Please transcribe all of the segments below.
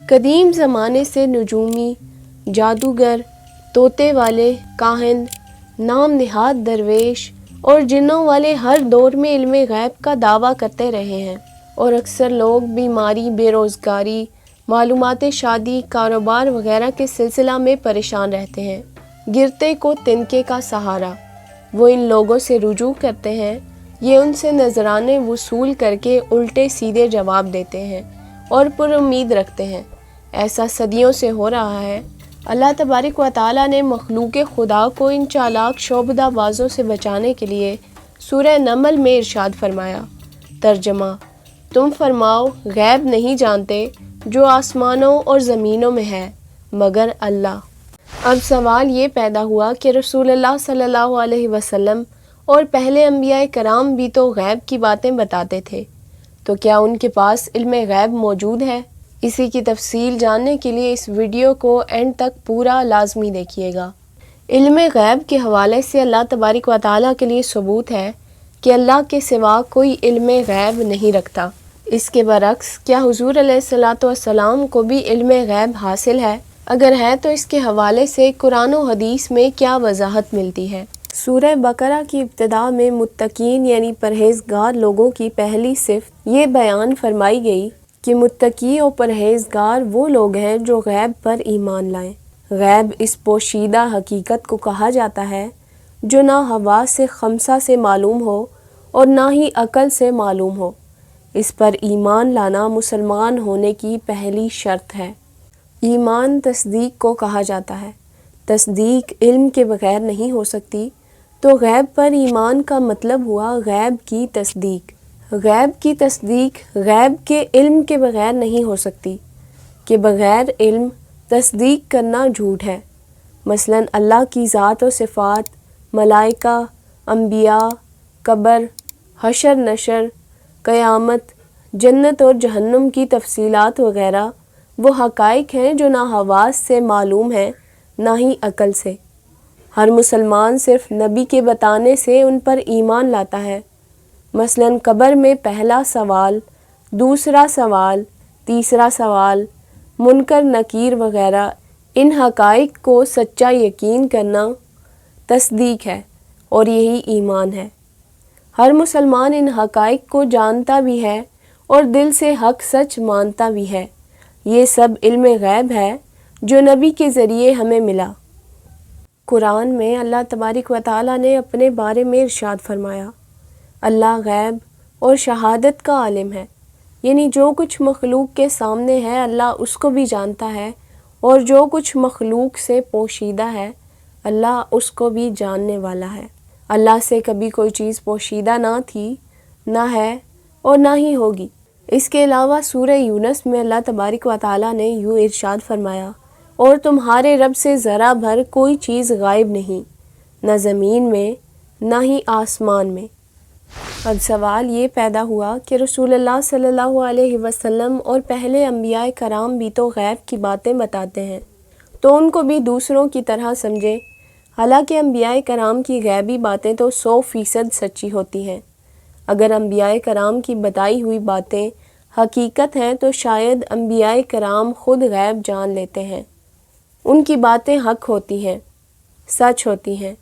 قدیم زمانے سے نجومی، جادوگر، طوطے والے، کاہن، نام نہاد درویش اور جنوں والے ہر دور میں علم غیب کا دعویٰ کرتے رہے ہیں، اور اکثر لوگ بیماری، بے روزگاری، معلومات شادی، کاروبار وغیرہ کے سلسلہ میں پریشان رہتے ہیں۔ گرتے کو تنکے کا سہارا، وہ ان لوگوں سے رجوع کرتے ہیں، یہ ان سے نذرانے وصول کر کے الٹے سیدھے جواب دیتے ہیں اور پر امید رکھتے ہیں۔ ایسا صدیوں سے ہو رہا ہے۔ اللہ تبارک و تعالیٰ نے مخلوق خدا کو ان چالاک شعبدہ بازوں سے بچانے کے لیے سورہ نمل میں ارشاد فرمایا۔ ترجمہ: تم فرماؤ غیب نہیں جانتے جو آسمانوں اور زمینوں میں ہے مگر اللہ۔ اب سوال یہ پیدا ہوا کہ رسول اللہ صلی اللہ علیہ وسلم اور پہلے انبیاء کرام بھی تو غیب کی باتیں بتاتے تھے، تو کیا ان کے پاس علم غیب موجود ہے؟ اسی کی تفصیل جاننے کے لیے اس ویڈیو کو اینڈ تک پورا لازمی دیکھیے گا۔ علم غیب کے حوالے سے اللہ تبارک و تعالیٰ کے لیے ثبوت ہے کہ اللہ کے سوا کوئی علم غیب نہیں رکھتا۔ اس کے برعکس کیا حضور علیہ الصلاۃ والسلام کو بھی علم غیب حاصل ہے؟ اگر ہے تو اس کے حوالے سے قرآن و حدیث میں کیا وضاحت ملتی ہے؟ سورہ بقرہ کی ابتدا میں متقین یعنی پرہیزگار لوگوں کی پہلی صفت یہ بیان فرمائی گئی کہ متقی و پرہیزگار وہ لوگ ہیں جو غیب پر ایمان لائیں۔ غیب اس پوشیدہ حقیقت کو کہا جاتا ہے جو نہ حواس خمسہ سے معلوم ہو اور نہ ہی عقل سے معلوم ہو۔ اس پر ایمان لانا مسلمان ہونے کی پہلی شرط ہے۔ ایمان تصدیق کو کہا جاتا ہے۔ تصدیق علم کے بغیر نہیں ہو سکتی، تو غیب پر ایمان کا مطلب ہوا غیب کی تصدیق۔ غیب کی تصدیق غیب کے علم کے بغیر نہیں ہو سکتی، کہ بغیر علم تصدیق کرنا جھوٹ ہے۔ مثلاً اللہ کی ذات و صفات، ملائکہ، انبیاء، قبر، حشر نشر، قیامت، جنت اور جہنم کی تفصیلات وغیرہ وہ حقائق ہیں جو نہ حواس سے معلوم ہیں نہ ہی عقل سے۔ ہر مسلمان صرف نبی کے بتانے سے ان پر ایمان لاتا ہے۔ مثلاً قبر میں پہلا سوال، دوسرا سوال، تیسرا سوال، منکر نکیر وغیرہ، ان حقائق کو سچا یقین کرنا تصدیق ہے اور یہی ایمان ہے۔ ہر مسلمان ان حقائق کو جانتا بھی ہے اور دل سے حق سچ مانتا بھی ہے۔ یہ سب علم غیب ہے جو نبی کے ذریعے ہمیں ملا۔ قرآن میں اللہ تبارک و تعالیٰ نے اپنے بارے میں ارشاد فرمایا، اللہ غیب اور شہادت کا عالم ہے، یعنی جو کچھ مخلوق کے سامنے ہے اللہ اس کو بھی جانتا ہے، اور جو کچھ مخلوق سے پوشیدہ ہے اللہ اس کو بھی جاننے والا ہے۔ اللہ سے کبھی کوئی چیز پوشیدہ نہ تھی، نہ ہے اور نہ ہی ہوگی۔ اس کے علاوہ سورہ یونس میں اللہ تبارک و تعالیٰ نے یوں ارشاد فرمایا، اور تمہارے رب سے ذرا بھر کوئی چیز غائب نہیں، نہ زمین میں نہ ہی آسمان میں۔ اب سوال یہ پیدا ہوا کہ رسول اللہ صلی اللہ علیہ وسلم اور پہلے انبیاء کرام بھی تو غیب کی باتیں بتاتے ہیں، تو ان کو بھی دوسروں کی طرح سمجھیں۔ حالانکہ انبیاء کرام کی غیبی باتیں تو 100% سچی ہوتی ہیں۔ اگر انبیاء کرام کی بتائی ہوئی باتیں حقیقت ہیں تو شاید انبیاء کرام خود غیب جان لیتے ہیں۔ ان کی باتیں حق ہوتی ہیں، سچ ہوتی ہیں۔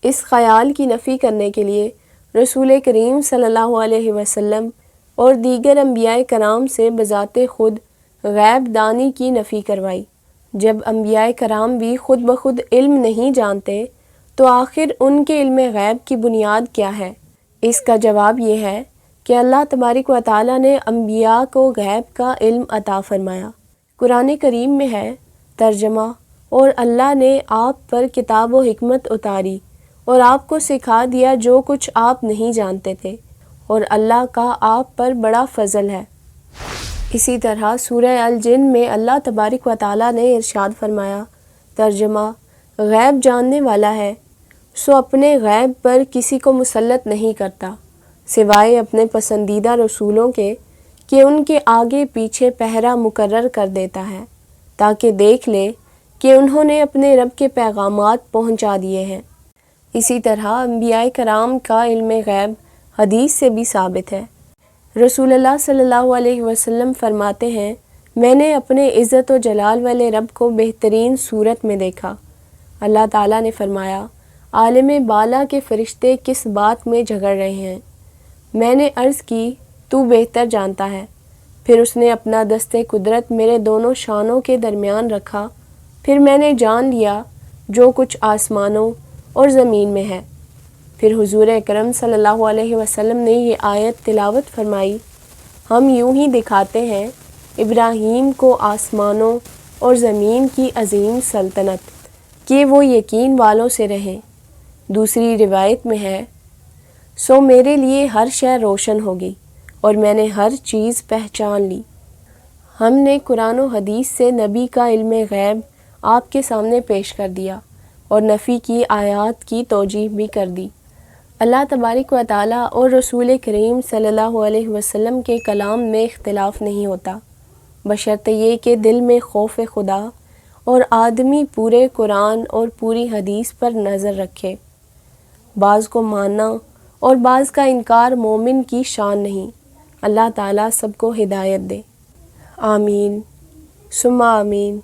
اس خیال کی نفی کرنے کے لیے رسول کریم صلی اللہ علیہ وسلم اور دیگر انبیاء کرام سے بذات خود غیب دانی کی نفی کروائی۔ جب انبیاء کرام بھی خود بخود علم نہیں جانتے تو آخر ان کے علم غیب کی بنیاد کیا ہے؟ اس کا جواب یہ ہے کہ اللہ تبارک و تعالیٰ نے انبیاء کو غیب کا علم عطا فرمایا۔ قرآن کریم میں ہے، ترجمہ، اور اللہ نے آپ پر کتاب و حکمت اتاری اور آپ کو سکھا دیا جو کچھ آپ نہیں جانتے تھے، اور اللہ کا آپ پر بڑا فضل ہے۔ اسی طرح سورہ الجن میں اللہ تبارک و تعالیٰ نے ارشاد فرمایا، ترجمہ، غیب جاننے والا ہے سو اپنے غیب پر کسی کو مسلط نہیں کرتا سوائے اپنے پسندیدہ رسولوں کے، کہ ان کے آگے پیچھے پہرا مقرر کر دیتا ہے تاکہ دیکھ لے کہ انہوں نے اپنے رب کے پیغامات پہنچا دیے ہیں۔ اسی طرح انبیاء کرام کا علم غیب حدیث سے بھی ثابت ہے۔ رسول اللہ صلی اللہ علیہ وسلم فرماتے ہیں میں نے اپنے عزت و جلال والے رب کو بہترین صورت میں دیکھا۔ اللہ تعالیٰ نے فرمایا، عالم بالا کے فرشتے کس بات میں جھگڑ رہے ہیں؟ میں نے عرض کی، تو بہتر جانتا ہے۔ پھر اس نے اپنا دست قدرت میرے دونوں شانوں کے درمیان رکھا، پھر میں نے جان لیا جو کچھ آسمانوں اور زمین میں ہے۔ پھر حضور اکرم صلی اللہ علیہ وسلم نے یہ آیت تلاوت فرمائی، ہم یوں ہی دکھاتے ہیں ابراہیم کو آسمانوں اور زمین کی عظیم سلطنت کہ وہ یقین والوں سے رہیں۔ دوسری روایت میں ہے، سو میرے لیے ہر شے روشن ہوگی اور میں نے ہر چیز پہچان لی۔ ہم نے قرآن و حدیث سے نبی کا علم غیب آپ کے سامنے پیش کر دیا اور نفی کی آیات کی توجیہ بھی کر دی۔ اللہ تبارک و تعالیٰ اور رسول کریم صلی اللہ علیہ وسلم کے کلام میں اختلاف نہیں ہوتا، بشرطِ یہ کہ دل میں خوف خدا اور آدمی پورے قرآن اور پوری حدیث پر نظر رکھے۔ بعض کو ماننا اور بعض کا انکار مومن کی شان نہیں۔ اللہ تعالیٰ سب کو ہدایت دے، آمین ثم آمین۔